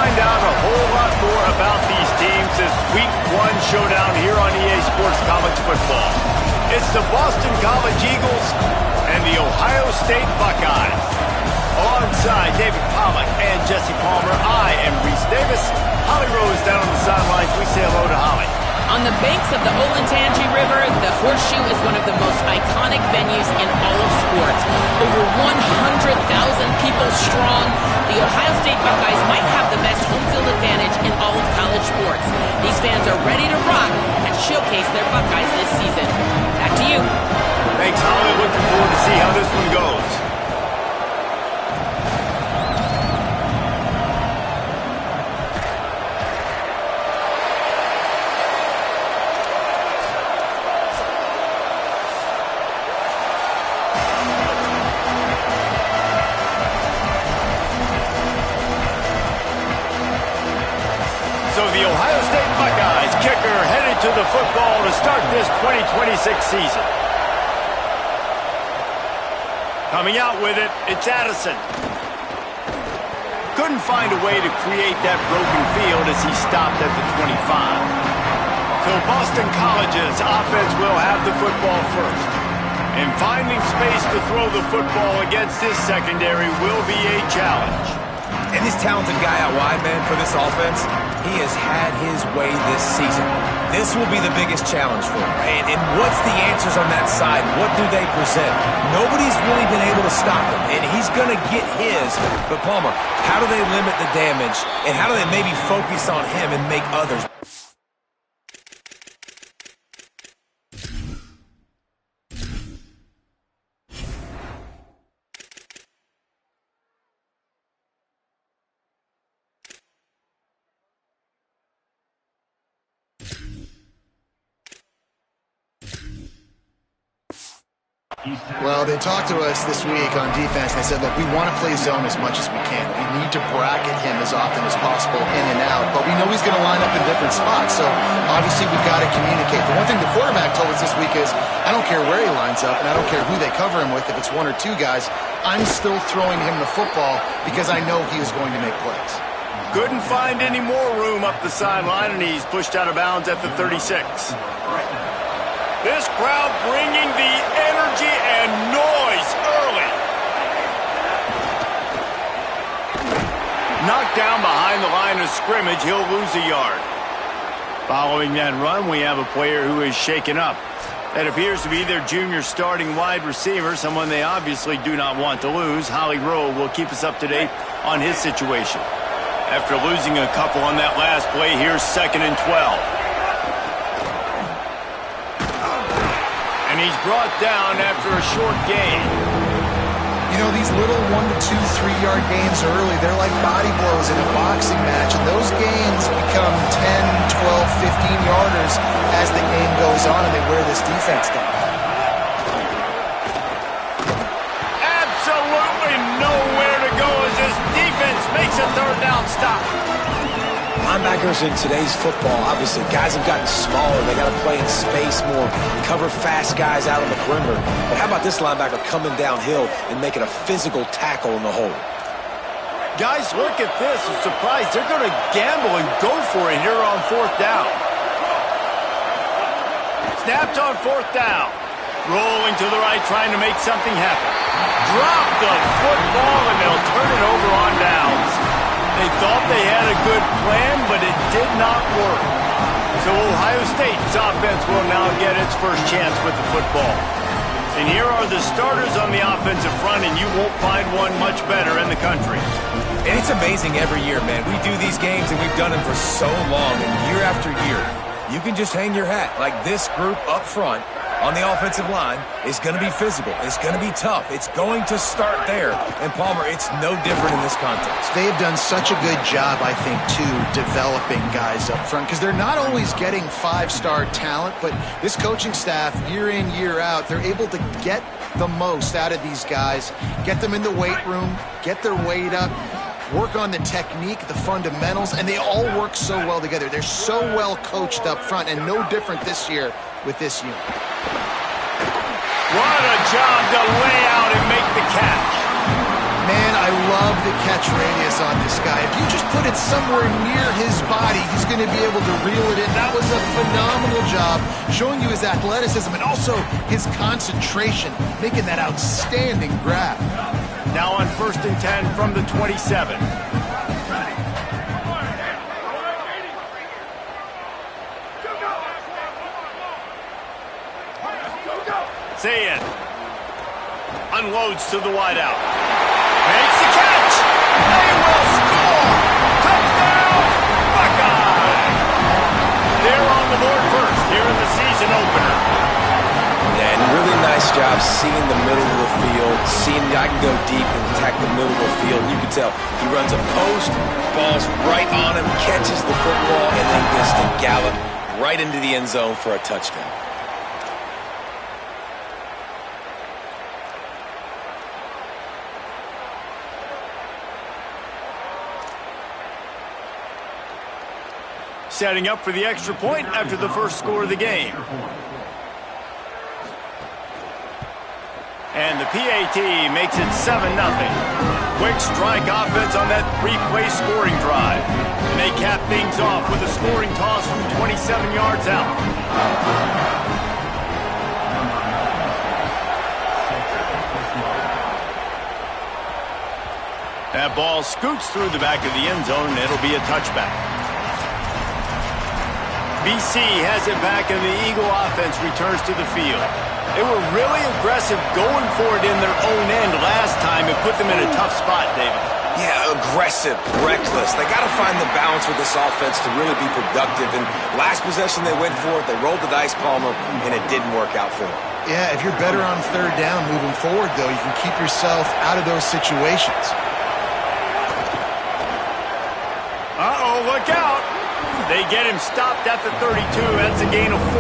find out a whole lot more about these teams this Week 1 showdown here on EA Sports College Football. It's the Boston College Eagles and the Ohio State Buckeyes. Alongside David Pollack and Jesse Palmer, I am Reese Davis. Holly Rose down on the sidelines. We say hello to Holly. On the banks of the Olentangy River, the Horseshoe is one of the most iconic venues in all of sports. Over 100,000 people strong, the Ohio State Buckeyes might have the best home field advantage in all of college sports. These fans are ready to rock and showcase their Buckeyes this season. Back to you. Thanks, Holly. Looking forward to see how this one goes. So the Ohio State Buckeyes kicker headed to the football to start this 2026 season. Coming out with it, it's Addison. Couldn't find a way to create that broken field as he stopped at the 25. So Boston College's offense will have the football first. And finding space to throw the football against this secondary will be a challenge. And this talented guy out wide, man, for this offense, he has had his way this season. This will be the biggest challenge for him. And what's the answers on that side? What do they present? Nobody's really been able to stop him, and he's going to get his. But, Palmer, how do they limit the damage, and how do they maybe focus on him and make others? Well, they talked to us this week on defense. They said, look, we want to play zone as much as we can. We need to bracket him as often as possible in and out, but we know he's going to line up in different spots, so obviously we've got to communicate. The one thing the quarterback told us this week is, I don't care where he lines up, and I don't care who they cover him with, if it's one or two guys, I'm still throwing him the football because I know he is going to make plays. Couldn't find any more room up the sideline, and he's pushed out of bounds at the 36. This crowd bringing the energy and noise early. Knocked down behind the line of scrimmage, he'll lose a yard. Following that run, we have a player who is shaken up. That appears to be their junior starting wide receiver, someone they obviously do not want to lose. Holly Rowe will keep us up to date on his situation. After losing a couple on that last play, here's 2nd and 12. And he's brought down after a short gain. You know, these little 1 to 2, 3-yard gains early, they're like body blows in a boxing match, and those gains become 10, 12, 15-yarders as the game goes on and they wear this defense down. Absolutely nowhere to go as this defense makes a third down stop. Linebackers in today's football, obviously, guys have gotten smaller. They got to play in space more, cover fast guys out on the perimeter. But how about this linebacker coming downhill and making a physical tackle in the hole? Guys, look at this. I'm surprised they're going to gamble and go for it here on 4th down. Snapped on 4th down. Rolling to the right, trying to make something happen. Drop the football, and they'll turn it over on downs. They thought they had a good plan, but it did not work. So Ohio State's offense will now get its first chance with the football. And here are the starters on the offensive front, and you won't find one much better in the country. And it's amazing every year, man. We do these games, and we've done them for so long, and year after year, you can just hang your hat. Like this group up front on the offensive line is going to be physical. It's going to be tough. It's going to start there. And, Palmer, it's no different in this context. They have done such a good job, I think, too, developing guys up front because they're not always getting 5-star talent, but this coaching staff, year in, year out, they're able to get the most out of these guys, get them in the weight room, get their weight up, work on the technique, the fundamentals, and they all work so well together. They're so well coached up front, and no different this year with this unit. What a job to lay out and make the catch. Man, I I love the catch radius on this guy. If you just put it somewhere near his body, he's going to be able to reel it in. That was a phenomenal job showing you his athleticism and also his concentration, making that outstanding grab. Now on 1st and 10 from the 27. Zayin unloads to the wideout. Makes the catch. They will score. Touchdown, Buckeye. They're on the board first here in the season opener. Yeah, and really nice job seeing the middle of the field, seeing I can go deep and attack the middle of the field. You can tell he runs a post, ball's right on him, catches the football, and then gets to gallop right into the end zone for a touchdown. Setting up for the extra point after the first score of the game. And the PAT makes it 7-0. Quick strike offense on that three-play scoring drive. And they cap things off with a scoring toss from 27 yards out. That ball scoots through the back of the end zone, and it'll be a touchback. BC has it back, and the Eagle offense returns to the field. They were really aggressive going for it in their own end last time and put them in a tough spot, David. Yeah, aggressive, reckless. They got to find the balance with this offense to really be productive. And last possession they went for it, they rolled the dice, Palmer, and it didn't work out for them. Yeah, if you're better on third down moving forward, though, you can keep yourself out of those situations. Uh-oh, look out. They get him stopped at the 32. That's a gain of 4.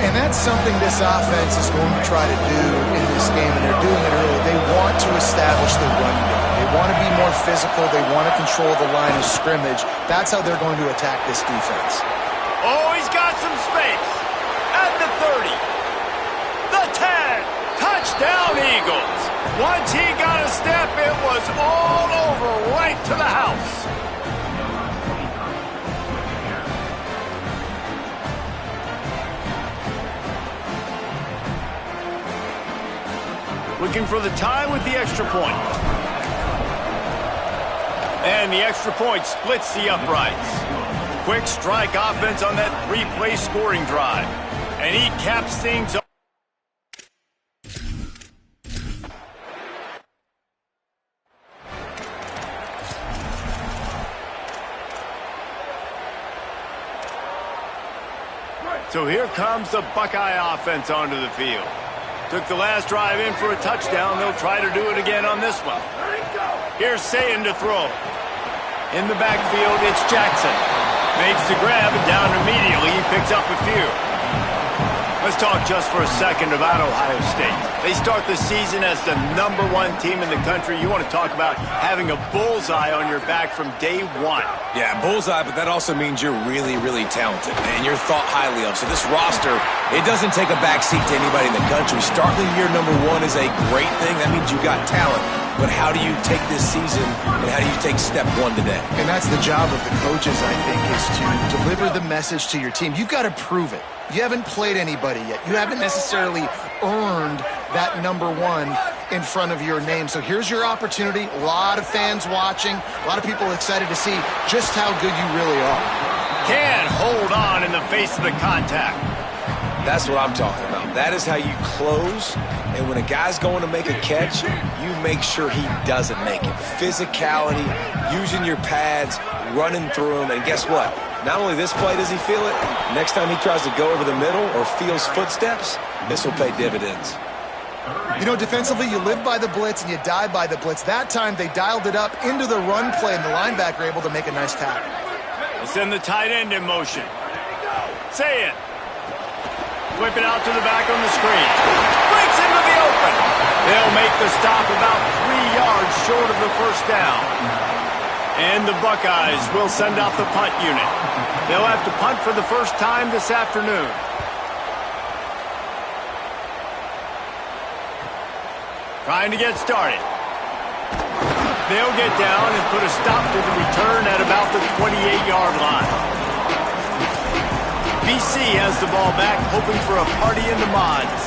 And that's something this offense is going to try to do in this game, and they're doing it early. They want to establish the run game. They want to be more physical. They want to control the line of scrimmage. That's how they're going to attack this defense. Oh, he's got some space. At the 30. The 10. Touchdown, Eagles. Once he got a step, it was all over right to the house. Looking for the tie with the extra point. And the extra point splits the uprights. Quick strike offense on that three-play scoring drive. And he caps things off. So here comes the Buckeye offense onto the field. Took the last drive in for a touchdown. They'll try to do it again on this one. Here's Zayin to throw. In the backfield, it's Jackson. Makes the grab, and down immediately. He picks up a few. Let's talk just for a second about Ohio State. They start the season as the #1 team in the country. You want to talk about having a bullseye on your back from day one. Yeah, bullseye, but that also means you're really, really talented, and you're thought highly of. So this roster, it doesn't take a backseat to anybody in the country. Starting the year #1 is a great thing. That means you got talent. But how do you take this season, and how do you take step one today? And that's the job of the coaches, I think, is to deliver the message to your team. You've got to prove it. You haven't played anybody yet. You haven't necessarily earned that #1 in front of your name. So here's your opportunity. A lot of fans watching. A lot of people excited to see just how good you really are. Can't hold on in the face of the contact. That's what I'm talking about. That is how you close. And when a guy's going to make a catch, you make sure he doesn't make it. Physicality, using your pads, running through him. And guess what? Not only this play does he feel it, next time he tries to go over the middle or feels footsteps, this will pay dividends. You know, defensively, you live by the blitz and you die by the blitz. That time, they dialed it up into the run play, and the linebacker able to make a nice tackle. They send the tight end in motion. Zayin. Flip it out to the back on the screen. Breaks into the open. They'll make the stop about 3 yards short of the first down. And the Buckeyes will send out the punt unit. They'll have to punt for the first time this afternoon. Trying to get started. They'll get down and put a stop to the return at about the 28-yard line. BC has the ball back, hoping for a party in the mods.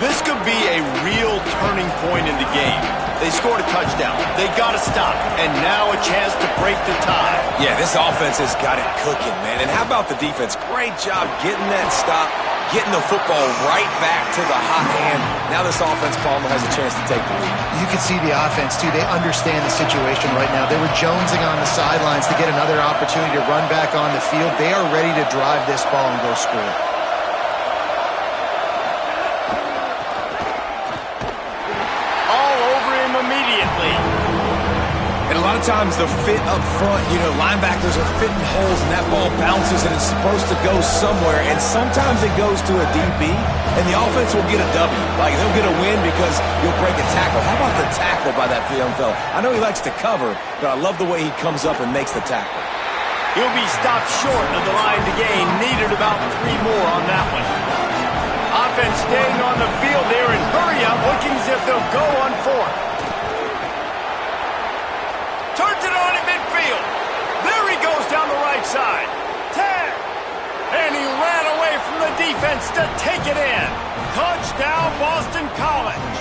This could be a real turning point in the game. They scored a touchdown. They got to stop. And now a chance to break the tie. Yeah, this offense has got it cooking, man. And how about the defense? Great job getting that stop, getting the football right back to the hot hand. Now this offense, Palmer, has a chance to take the lead. You can see the offense, too. They understand the situation right now. They were jonesing on the sidelines to get another opportunity to run back on the field. They are ready to drive this ball and go score. All over him immediately. And a lot of times the fit up front, linebackers are fitting holes and that ball bounces and it's supposed to go somewhere. And sometimes it goes to a DB and the offense will get a W. Like they'll get a win because you'll break a tackle. How about the tackle by that young fella? I know he likes to cover, but I love the way he comes up and makes the tackle. He'll be stopped short of the line to gain. Needed about 3 more on that one. Offense staying on the field there and hurry up, looking as if they'll go on 4th. Turns it on at midfield. There he goes down the right side. 10. And he ran away from the defense to take it in. Touchdown, Boston College.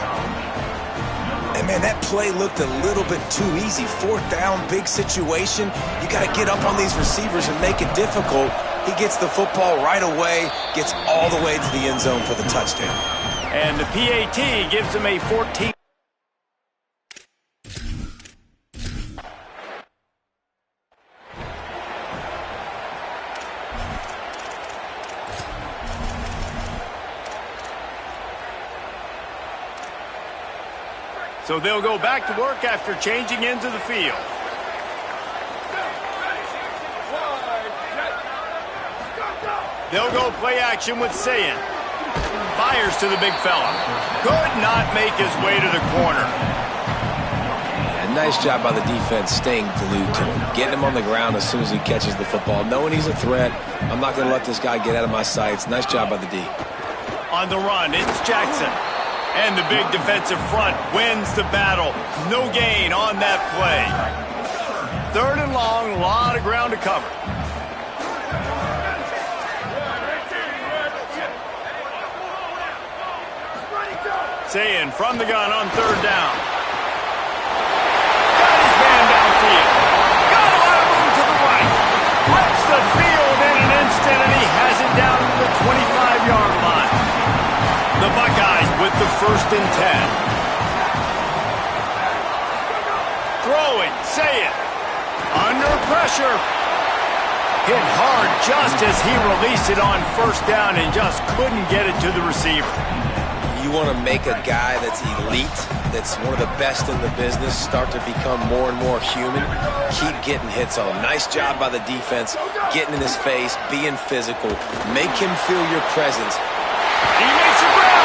And, man, that play looked a little bit too easy. 4th down, big situation. You got to get up on these receivers and make it difficult. He gets the football right away, gets all the way to the end zone for the touchdown. And the PAT gives him a 14. So they'll go back to work after changing into the field. They'll go play action with Sayin. Fires to the big fella. Could not make his way to the corner. Yeah, nice job by the defense staying glued to him. Getting him on the ground as soon as he catches the football. Knowing he's a threat. I'm not going to let this guy get out of my sights. Nice job by the D. On the run, it's Jackson. And the big defensive front wins the battle. No gain on that play. 3rd and long, a lot of ground to cover. Sayin from the gun on 3rd down. Got his man downfield. Got a lot of room to the right. Flips the field in an instant, and he has it down to the 25-yard line. The Buckeyes with the 1st and 10. Throwing, Sayin. Under pressure. Hit hard just as he released it on 1st down and just couldn't get it to the receiver. You want to make a guy that's elite, that's one of the best in the business, start to become more and more human. Keep getting hits on him. Nice job by the defense, getting in his face, being physical. Make him feel your presence. He makes a grab.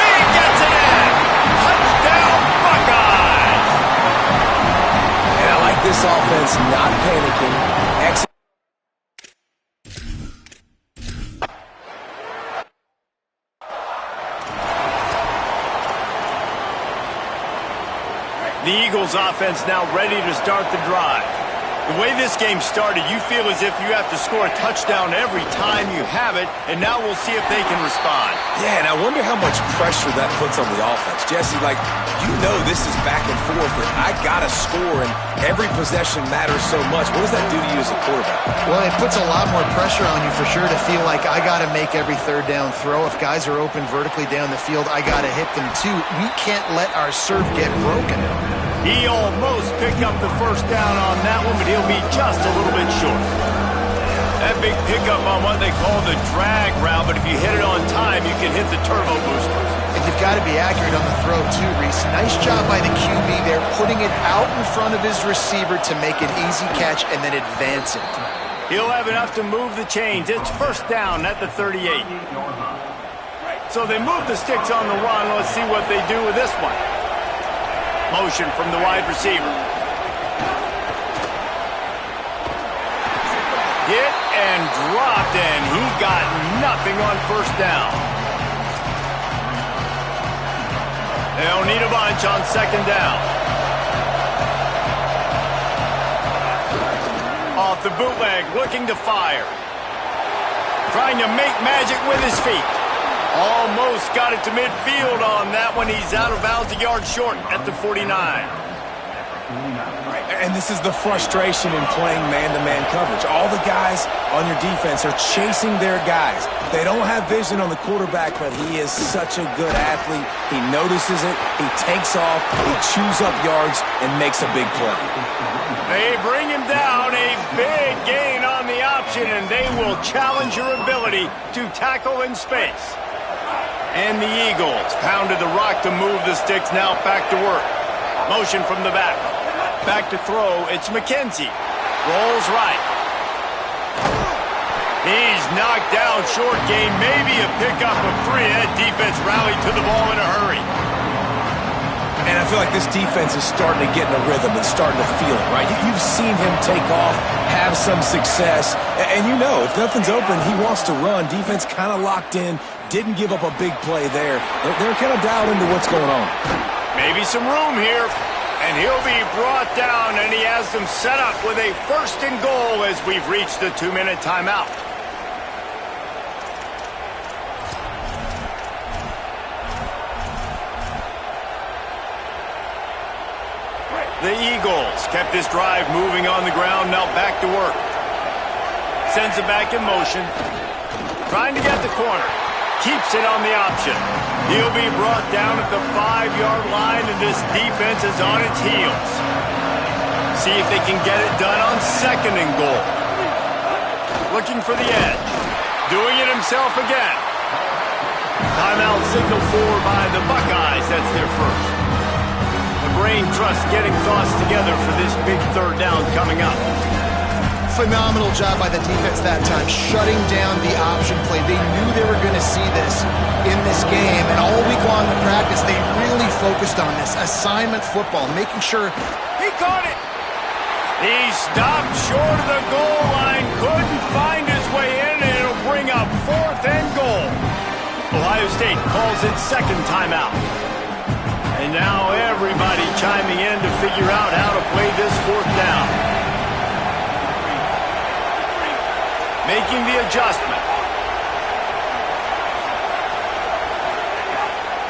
He gets it in. Touchdown, Buckeyes. And I like this offense not panicking. The Eagles offense now ready to start the drive. The way this game started, you feel as if you have to score a touchdown every time you have it, and now we'll see if they can respond. Yeah, and I wonder how much pressure that puts on the offense. Jesse, this is back and forth, but I got to score, and every possession matters so much. What does that do to you as a quarterback? Well, it puts a lot more pressure on you for sure to feel like I got to make every 3rd down throw. If guys are open vertically down the field, I got to hit them too. We can't let our serve get broken. He almost picked up the 1st down on that one, but he'll be just a little bit short. That big pickup on what they call the drag route, but if you hit it on time, you can hit the turbo boosters. And you've got to be accurate on the throw too, Reese. Nice job by the QB there, putting it out in front of his receiver to make an easy catch and then advance it. He'll have enough to move the chains. It's 1st down at the 38. So they move the sticks on the run. Let's see what they do with this one. Motion from the wide receiver. Hit and dropped, and he got nothing on 1st down. They'll need a bunch on 2nd down. Off the bootleg, looking to fire. Trying to make magic with his feet. Almost got it to midfield on that one. He's out of bounds, a yard short at the 49. And this is the frustration in playing man-to-man coverage. All the guys on your defense are chasing their guys. They don't have vision on the quarterback, but he is such a good athlete. He notices it, he takes off, he chews up yards, and makes a big play. They bring him down, a big gain on the option, and they will challenge your ability to tackle in space. And the Eagles pounded the rock to move the sticks, now back to work. Motion from the back. Back to throw, it's McKenzie. Rolls right. He's knocked down, short gain, maybe a pickup of 3. That defense rallied to the ball in a hurry. And I feel like this defense is starting to get in a rhythm and starting to feel it, right? You've seen him take off, have some success, and you know, if nothing's open, he wants to run. Defense kind of locked in, didn't give up a big play there. They're kind of dialed into what's going on. Maybe some room here. And he'll be brought down, and he has them set up with a 1st and goal as we've reached the 2-minute timeout. The Eagles kept this drive moving on the ground, now back to work. Sends it back in motion. Trying to get the corner. Keeps it on the option. He'll be brought down at the 5-yard line, and this defense is on its heels. See if they can get it done on 2nd and goal. Looking for the edge. Doing it himself again. Timeout signal for by the Buckeyes. That's their first. The brain trust getting thoughts together for this big 3rd down coming up. Phenomenal job by the defense that time, shutting down the option play. They knew they were going to see this in this game, and all week long in practice, they really focused on this assignment football, making sure he caught it. He stopped short of the goal line, couldn't find his way in, and it'll bring up 4th and goal. Ohio State calls it 2nd timeout. And now everybody chiming in to figure out how to play this 4th down. Making the adjustment.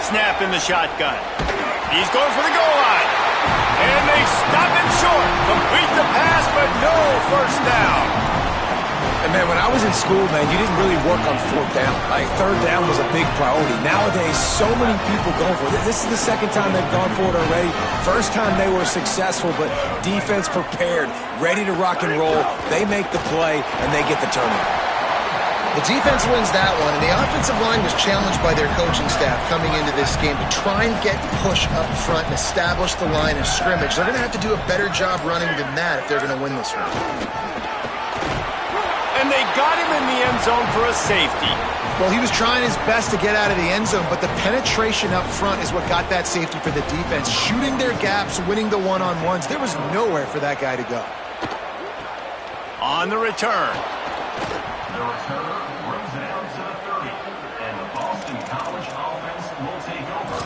Snap in the shotgun. He's going for the goal line. And they stop him short. Complete the pass, but no 1st down. And man, when I was in school, man, you didn't really work on 4th down. Like 3rd down was a big priority. Nowadays, so many people go for it. This is the 2nd time they've gone for it already. 1st time they were successful, but defense prepared, ready to rock and roll. They make the play, and they get the turnover. the defense wins that one, and the offensive line was challenged by their coaching staff coming into this game to try and get push up front and establish the line of scrimmage. They're going to have to do a better job running than that if they're going to win this round. And they got him in the end zone for a safety. Well, he was trying his best to get out of the end zone, but the penetration up front is what got that safety for the defense. Shooting their gaps, winning the one-on-ones. There was nowhere for that guy to go. On the return. The return brings it out to the 30, and the Boston College offense will take over.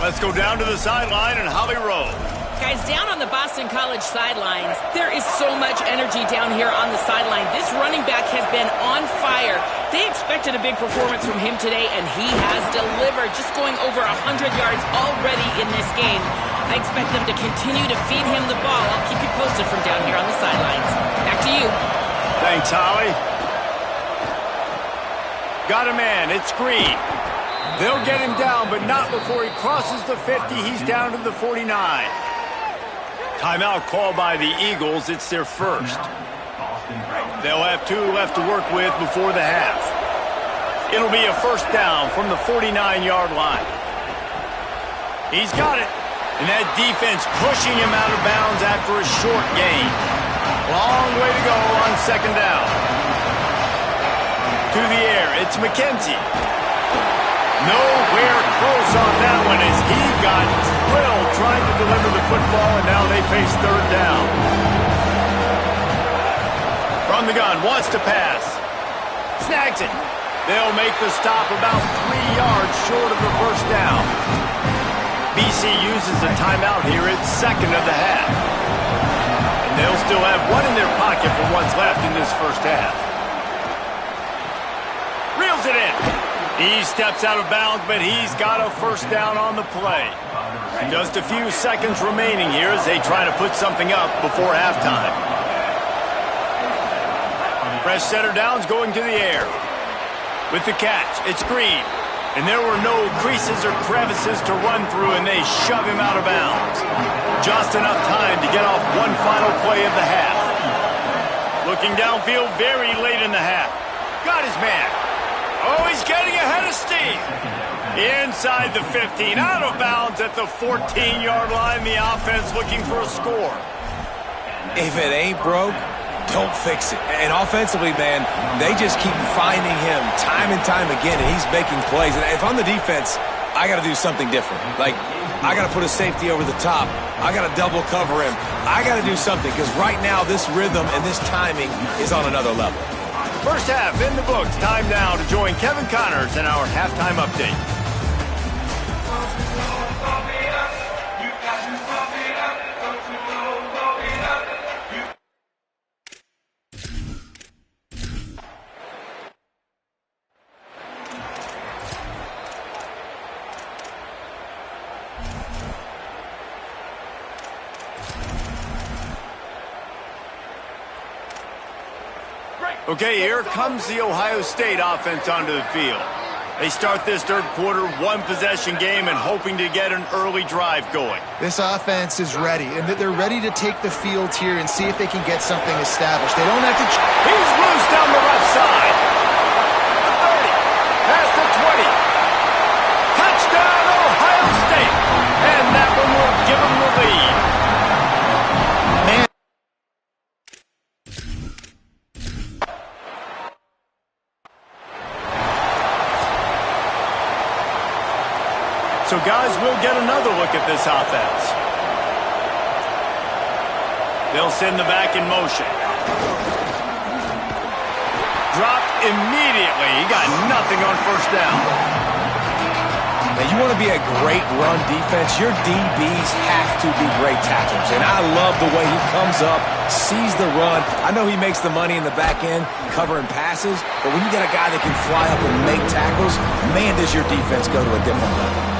Let's go down to the sideline and Holly Rowe. Guys, down on the Boston College sidelines, there is so much energy down here on the sideline. This running back has been on fire. They expected a big performance from him today, and he has delivered, just going over 100 yards already in this game. I expect them to continue to feed him the ball. I'll keep you posted from down here on the sidelines. Back to you. Thanks, Holly. Got a man. It's Green. They'll get him down, but not before he crosses the 50. He's down to the 49. Timeout called by the Eagles. It's their first. They'll have 2 left to work with before the half. It'll be a first down from the 49-yard line. He's got it. And that defense pushing him out of bounds after a short gain. Long way to go on second down. To the air, it's McKenzie. Nowhere close on that one as he got drilled trying to deliver the football, and now they face third down. From the gun, wants to pass. Snags it. They'll make the stop about 3 yards short of the first down. BC uses a timeout here at second of the half. And they'll still have one in their pocket for what's left in this first half. Reels it in. He steps out of bounds, but he's got a first down on the play. Just a few seconds remaining here as they try to put something up before halftime. Fresh setter downs going to the air. With the catch, it's Green. And there were no creases or crevices to run through, and they shove him out of bounds. Just enough time to get off one final play of the half. Looking downfield very late in the half. Got his man. Oh, he's getting ahead of steam. Inside the 15, out of bounds at the 14-yard line. The offense looking for a score. If it ain't broke, don't fix it. And offensively, man, they just keep finding him time and time again, and he's making plays. And if I'm the defense, I got to do something different. Like, I got to put a safety over the top. I got to double cover him. I got to do something because right now this rhythm and this timing is on another level. First half in the books. Time now to join Kevin Connors in our halftime update. Okay, here comes the Ohio State offense onto the field. They start this third quarter, one-possession game, and hoping to get an early drive going. This offense is ready, and they're ready to take the field here and see if they can get something established. They don't have to... He's loose down the left side. The 30, past the 20. Touchdown, Ohio State. And that one will give them the lead. Man. So, guys, we'll get another look at this offense. They'll send the back in motion. Dropped immediately. He got nothing on first down. Now, you want to be a great run defense, your DBs have to be great tacklers. And I love the way he comes up, sees the run. I know he makes the money in the back end covering passes, but when you got a guy that can fly up and make tackles, man, does your defense go to a different level.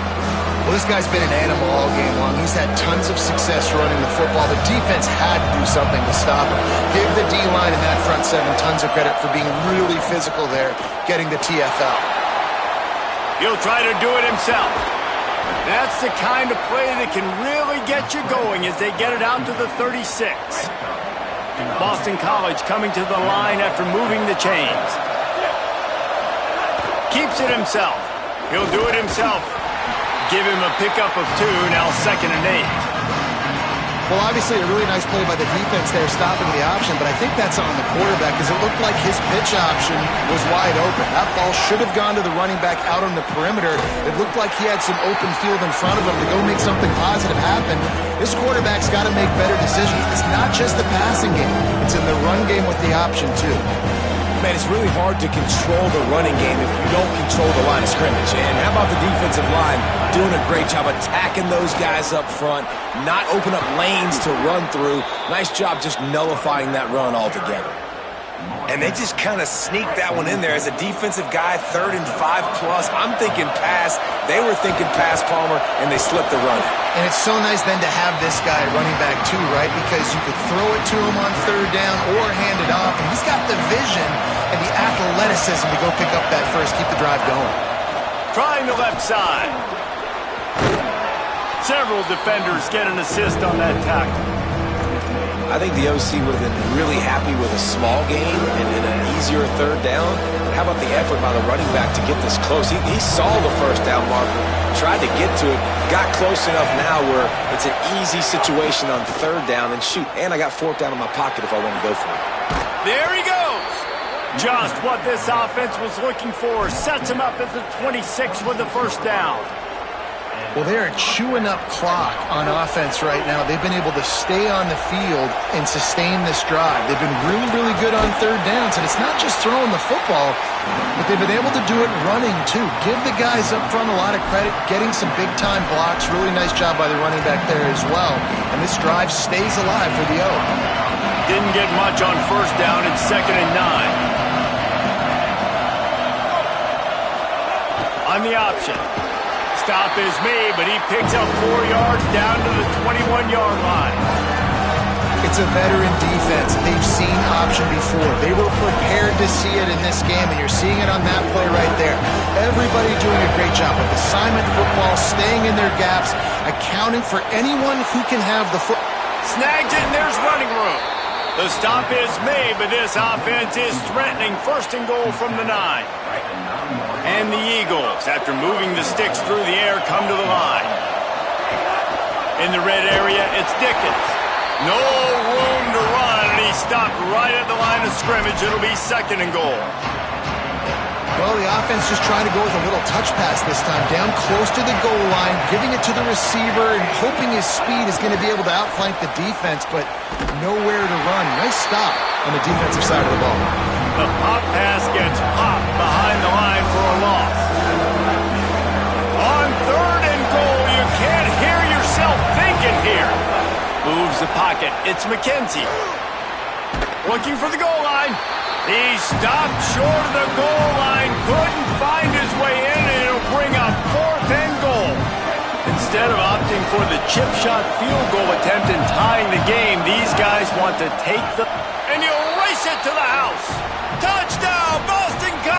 Well, this guy's been an animal all game long. He's had tons of success running the football. The defense had to do something to stop him. Give the D-line and that front seven tons of credit for being really physical there, getting the TFL. He'll try to do it himself. That's the kind of play that can really get you going as they get it out to the 36. Boston College coming to the line after moving the chains. Keeps it himself. He'll do it himself. Give him a pickup of 2, now 2nd and 8. Well, obviously a really nice play by the defense there, stopping the option, but I think that's on the quarterback because it looked like his pitch option was wide open. That ball should have gone to the running back out on the perimeter. It looked like he had some open field in front of him to go make something positive happen. This quarterback's got to make better decisions. It's not just the passing game. It's in the run game with the option, too. Man, it's really hard to control the running game if you don't control the line of scrimmage. And how about the defensive line doing a great job attacking those guys up front, not open up lanes to run through. Nice job just nullifying that run altogether. And they just kind of sneaked that one in there as a defensive guy, 3rd and 5+. I'm thinking pass. They were thinking pass, Palmer, and they slipped the run. And it's so nice then to have this guy running back too, right? Because you could throw it to him on 3rd down or hand it off, and he's got the vision and the athleticism to go pick up that first, keep the drive going. Trying the left side. Several defenders get an assist on that tackle. I think the OC would have been really happy with a small gain and an easier 3rd down. But how about the effort by the running back to get this close? He saw the first down marker, tried to get to it, got close enough now where it's an easy situation on 3rd down. And shoot, and I got 4th down in my pocket if I want to go for it. There he goes. Just what this offense was looking for. Sets him up at the 26 with the first down. Well, they are chewing up clock on offense right now. They've been able to stay on the field and sustain this drive. They've been really, really good on third downs, and it's not just throwing the football, but they've been able to do it running, too. Give the guys up front a lot of credit, getting some big-time blocks. Really nice job by the running back there as well. And this drive stays alive for the O. Didn't get much on first down. It's 2nd and 9. On the option. Stop is made, but he picks up 4 yards down to the 21-yard line. It's a veteran defense. They've seen option before. They were prepared to see it in this game, and you're seeing it on that play right there. Everybody doing a great job with assignment football, staying in their gaps, accounting for anyone who can have the foot. Snags it, and there's running room. The stop is made, but this offense is threatening 1st and goal from the 9. And the Eagles, after moving the sticks through the air, come to the line. In the red area, it's Dickens. No room to run, and he stopped right at the line of scrimmage. It'll be 2nd and goal. Well, the offense just trying to go with a little touch pass this time, down close to the goal line, giving it to the receiver and hoping his speed is going to be able to outflank the defense, but nowhere to run. Nice stop on the defensive side of the ball. The pop pass gets popped behind the line for a loss. On 3rd and goal, you can't hear yourself thinking here. Moves the pocket. It's McKenzie. Looking for the goal line. He stopped short of the goal line. Couldn't find his way in, and it'll bring up 4th and goal. Instead of opting for the chip shot field goal attempt and tying the game, these guys want to take the... And he'll race it to the house. Touchdown, Boston College!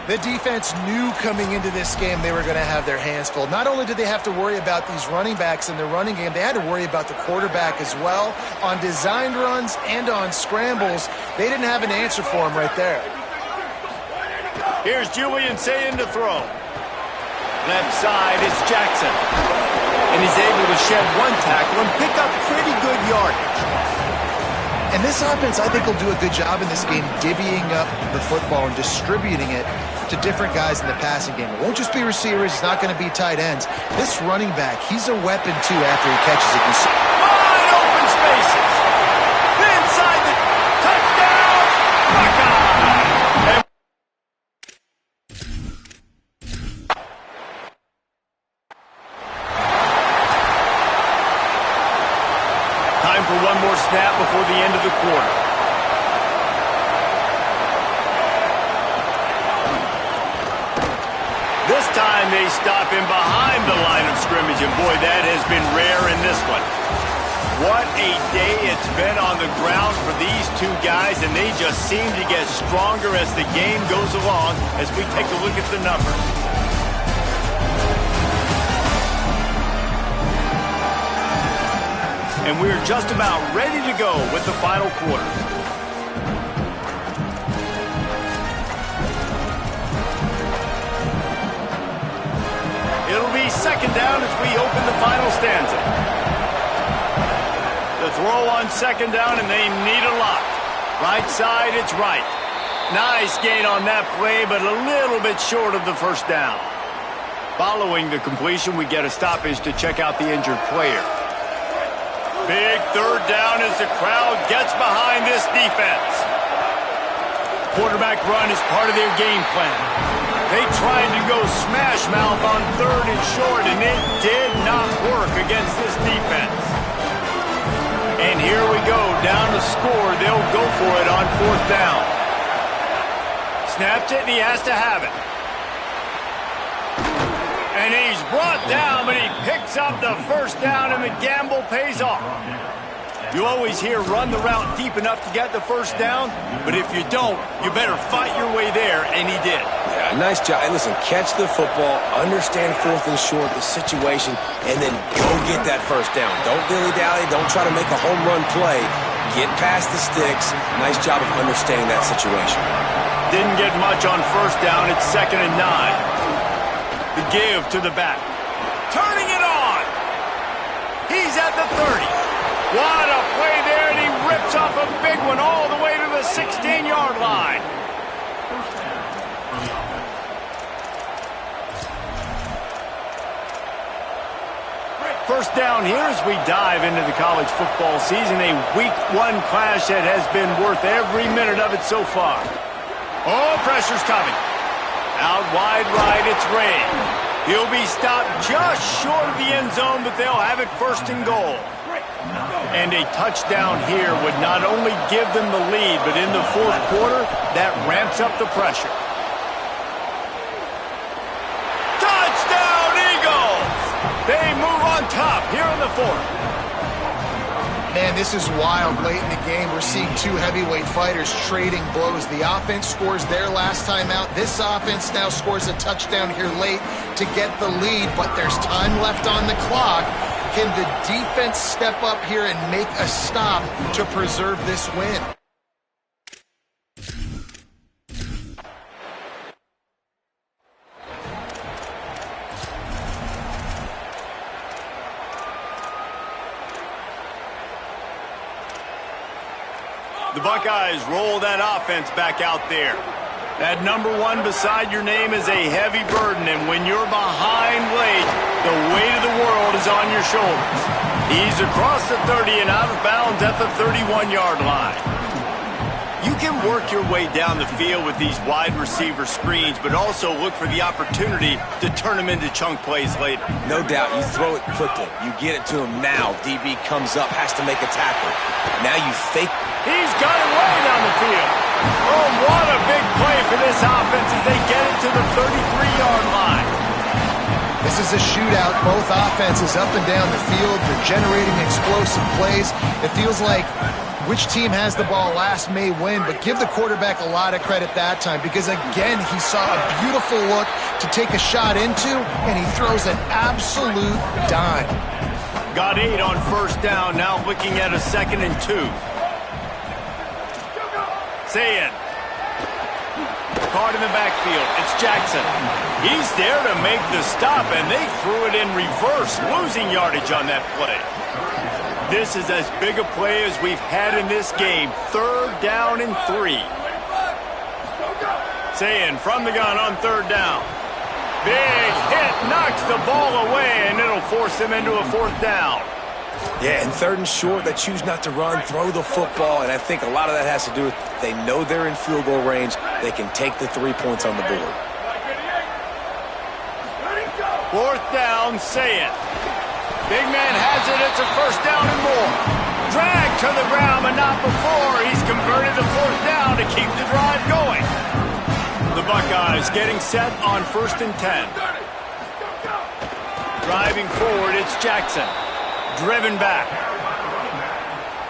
The defense knew coming into this game they were going to have their hands full. Not only did they have to worry about these running backs in the running game, they had to worry about the quarterback as well. On designed runs and on scrambles, they didn't have an answer for him right there. Here's Julian saying to throw. Left side, it's Jackson. And he's able to shed 1 tackle and pick up pretty good yardage. And this offense, I think, will do a good job in this game divvying up the football and distributing it to different guys in the passing game. It won't just be receivers. It's not going to be tight ends. This running back, he's a weapon, too, after he catches it. Wide open spaces. Inside the touchdown. Buckeye. Time for one more snap before the end of the quarter. This time they stop him behind the line of scrimmage, and boy, that has been rare in this one. What a day it's been on the ground for these two guys, and they just seem to get stronger as the game goes along as we take a look at the numbers. And we're just about ready to go with the final quarter. It'll be 2nd down as we open the final stanza. The throw on 2nd down, and they need a lot. Right side, it's right. Nice gain on that play, but a little bit short of the 1st down. Following the completion, we get a stoppage to check out the injured player. Big 3rd down as the crowd gets behind this defense. Quarterback run is part of their game plan. They tried to go smash mouth on 3rd and short, and it did not work against this defense. And here we go, down to score. They'll go for it on 4th down. Snaps it, and he has to have it. And he's brought down, but he picks up the 1st down, and the gamble pays off. You always hear run the route deep enough to get the 1st down, but if you don't, you better fight your way there, and he did. Yeah, nice job. And listen, catch the football, understand 4th and short, the situation, and then go get that 1st down. Don't dilly-dally. Don't try to make a home run play. Get past the sticks. Nice job of understanding that situation. Didn't get much on 1st down. It's 2nd and 9. The give to the back. Turning it on. He's at the 30. What a play there, and he rips off a big one all the way to the 16-yard line. First down here as we dive into the college football season, a Week 1 clash that has been worth every minute of it so far. Oh, pressure's coming. Out wide right, it's Ray. He'll be stopped just short of the end zone, but they'll have it first and goal. And a touchdown here would not only give them the lead, but in the fourth quarter, that ramps up the pressure. Touchdown, Eagles! They move on top here in the fourth. Man, this is wild. Late in the game, we're seeing two heavyweight fighters trading blows. The offense scores their last time out. This offense now scores a touchdown here late to get the lead, but there's time left on the clock. Can the defense step up here and make a stop to preserve this win? The Buckeyes roll that offense back out there. That number 1 beside your name is a heavy burden, and when you're behind late, the weight of the world is on your shoulders. He's across the 30 and out of bounds at the 31-yard line. You can work your way down the field with these wide receiver screens, but also look for the opportunity to turn them into chunk plays later. No doubt, you throw it quickly. You get it to him now. DB comes up, has to make a tackle. Now you fake. He's got it way down the field. Oh, what a big play for this offense as they get it to the 33-yard line. This is a shootout. Both offenses up and down the field. They're generating explosive plays. It feels like which team has the ball last may win, but give the quarterback a lot of credit that time because, again, he saw a beautiful look to take a shot into, and he throws an absolute dime. Got 8 on first down, now looking at a 2nd and 2. Saying. Caught in the backfield. It's Jackson. He's there to make the stop, and they threw it in reverse, losing yardage on that play. This is as big a play as we've had in this game. 3rd down and 3. Saying from the gun on 3rd down. Big hit, knocks the ball away, and it'll force them into a 4th down. Yeah, and 3rd and short, they choose not to run, throw the football, and I think a lot of that has to do with they know they're in field goal range. They can take the 3 points on the board. 4th down, say it. Big man has it, it's a 1st down and more. Drag to the ground, but not before. He's converted the 4th down to keep the drive going. The Buckeyes getting set on 1st and 10. Driving forward, it's Jackson. Driven back.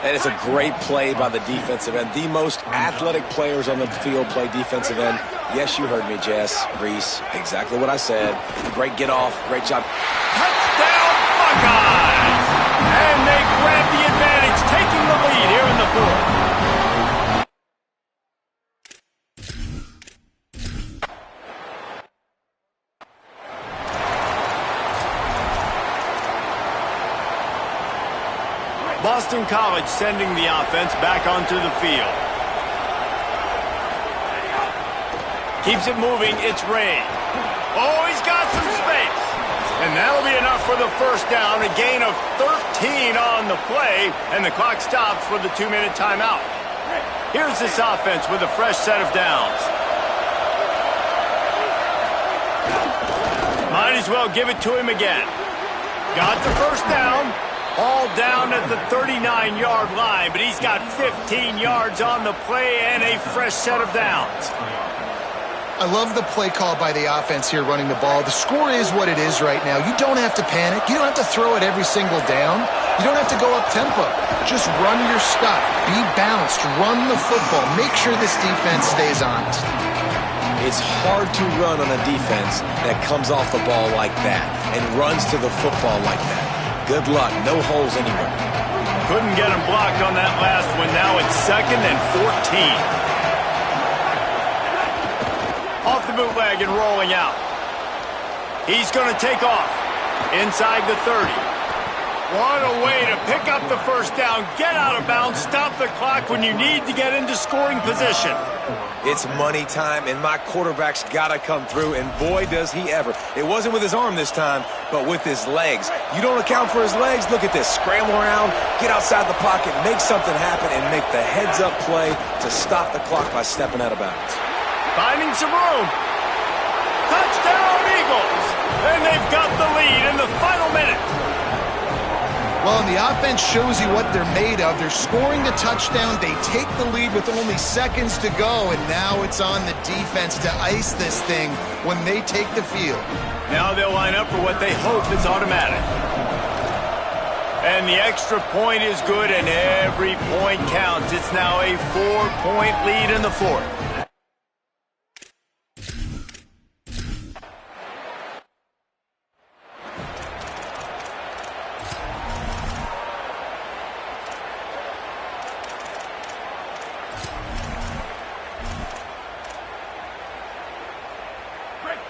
And it's a great play by the defensive end. The most athletic players on the field play defensive end. Yes, you heard me, Jess, Reese. Exactly what I said. Great get off. Great job. Touchdown, Buckeyes! And they grab the advantage, taking the lead here in the 4th. Boston College sending the offense back onto the field. Keeps it moving, it's Ray. Oh, he's got some space. And that'll be enough for the 1st down, a gain of 13 on the play, and the clock stops for the 2-minute timeout. Here's this offense with a fresh set of downs. Might as well give it to him again. Got the 1st down. All down at the 39-yard line, but he's got 15 yards on the play and a fresh set of downs. I love the play call by the offense here running the ball. The score is what it is right now. You don't have to panic. You don't have to throw it every single down. You don't have to go up-tempo. Just run your stuff. Be balanced. Run the football. Make sure this defense stays honest. It's hard to run on a defense that comes off the ball like that and runs to the football like that. Good luck. No holes anywhere. Couldn't get him blocked on that last one. Now it's 2nd and 14. Off the bootleg and rolling out. He's going to take off. Inside the 30. What a way to pick up the first down, get out of bounds, stop the clock when you need to get into scoring position. It's money time, and my quarterback's got to come through, and boy, does he ever. It wasn't with his arm this time, but with his legs. You don't account for his legs? Look at this. Scramble around, get outside the pocket, make something happen, and make the heads-up play to stop the clock by stepping out of bounds. Finding some room. Touchdown, Eagles! And they've got the lead in the final minute. Well, and the offense shows you what they're made of. They're scoring the touchdown. They take the lead with only seconds to go, and now it's on the defense to ice this thing when they take the field. Now they'll line up for what they hope is automatic. And the extra point is good, and every point counts. It's now a 4-point lead in the fourth.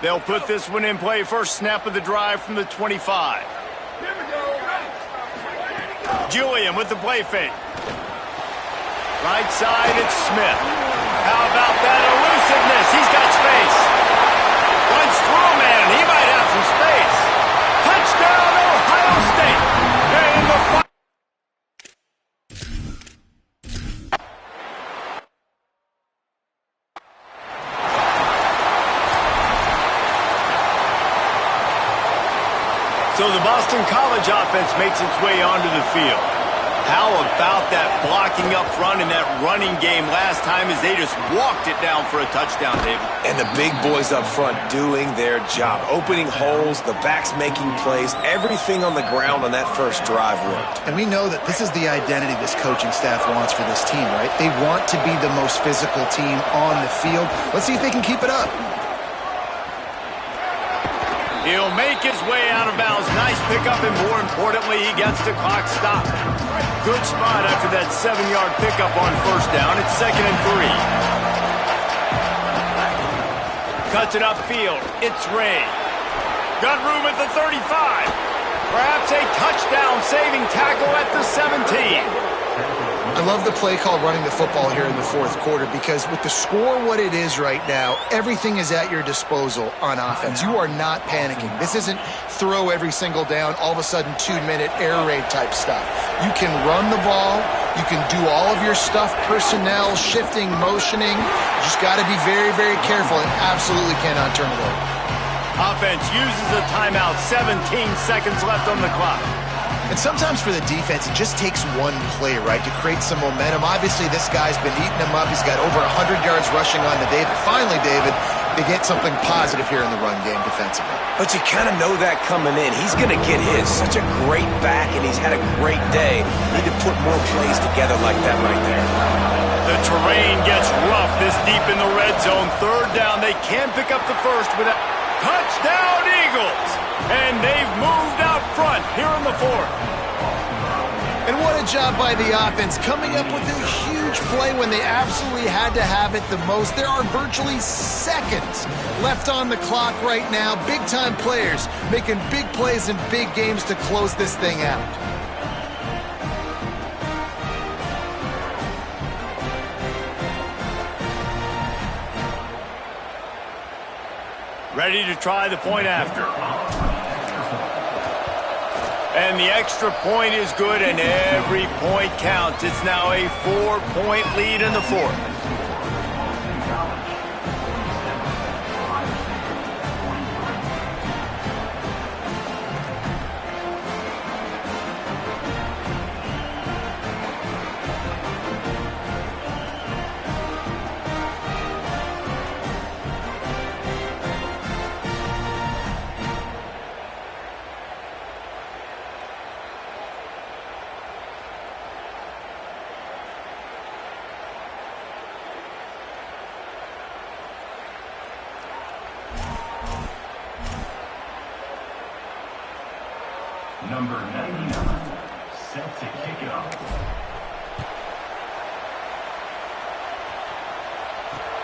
They'll put this one in play. First snap of the drive from the 25. Julian with the play fake. Right side, it's Smith. How about that elusiveness? He's got space. Runs through a man. He might have some space. Touchdown, Ohio State. And the So the Boston College offense makes its way onto the field. How about that blocking up front and that running game last time as they just walked it down for a touchdown, David? And the big boys up front doing their job. Opening holes, the backs making plays, everything on the ground on that first drive worked. And we know that this is the identity this coaching staff wants for this team, right? They want to be the most physical team on the field. Let's see if they can keep it up. He'll make his way out of bounds. Nice pickup, and more importantly, he gets the clock stopped. Good spot after that 7-yard pickup on first down. It's 2nd and 3. Cuts it upfield. It's Ray. Got room at the 35. Perhaps a touchdown-saving tackle at the 17. I love the play call running the football here in the fourth quarter because with the score what it is right now, everything is at your disposal on offense. You are not panicking. This isn't throw every single down, all of a sudden 2-minute air raid type stuff. You can run the ball. You can do all of your stuff, personnel, shifting, motioning. You just got to be very, very careful and absolutely cannot turn it over. Offense uses a timeout. 17 seconds left on the clock. And sometimes for the defense, it just takes one play, right, to create some momentum. Obviously, this guy's been eating him up. He's got over 100 yards rushing on the day. But finally, David, they get something positive here in the run game defensively. But you kind of know that coming in. He's going to get his. Such a great back, and he's had a great day. Need to put more plays together like that right there. The terrain gets rough this deep in the red zone. Third down. They can pick up the first with a touchdown, Eagles. And they've moved out front here in the fourth. And what a job by the offense, coming up with a huge play when they absolutely had to have it the most. There are virtually seconds left on the clock right now. Big-time players making big plays in big games to close this thing out. Ready to try the point after. And the extra point is good, and every point counts. It's now a 4-point lead in the fourth. Number 99, set to kick it off.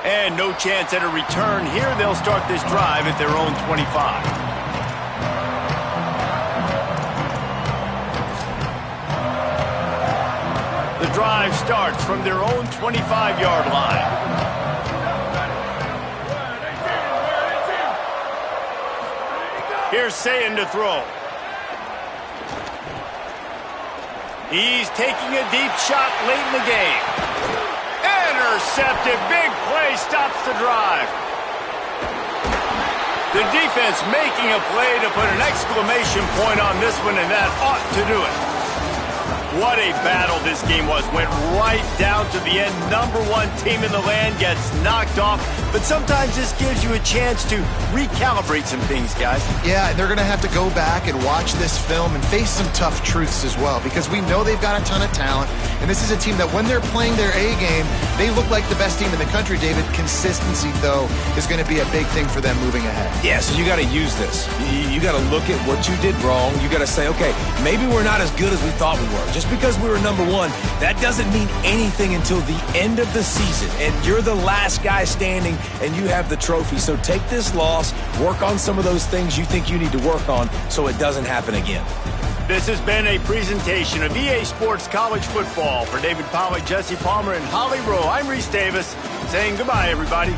And no chance at a return here. They'll start this drive at their own 25. drive starts from their own 25-yard line. Here's Sayin to throw. He's taking a deep shot late in the game. Intercepted. Big play stops the drive. The defense making a play to put an exclamation point on this one, and that ought to do it. What a battle this game was. Went right down to the end. Number one team in the land gets knocked off. But sometimes this gives you a chance to recalibrate some things, guys. Yeah, they're going to have to go back and watch this film and face some tough truths as well, because we know they've got a ton of talent. And this is a team that when they're playing their A game, they look like the best team in the country, David. Consistency, though, is going to be a big thing for them moving ahead. Yeah, so you got to use this. You got to look at what you did wrong. You got to say, okay, maybe we're not as good as we thought we were. Just because we were number one, that doesn't mean anything until the end of the season. And you're the last guy standing, and you have the trophy. So take this loss, work on some of those things you think you need to work on so it doesn't happen again. This has been a presentation of EA Sports College Football. For David Pollack, Jesse Palmer, and Holly Rowe, I'm Reese Davis, saying goodbye, everybody.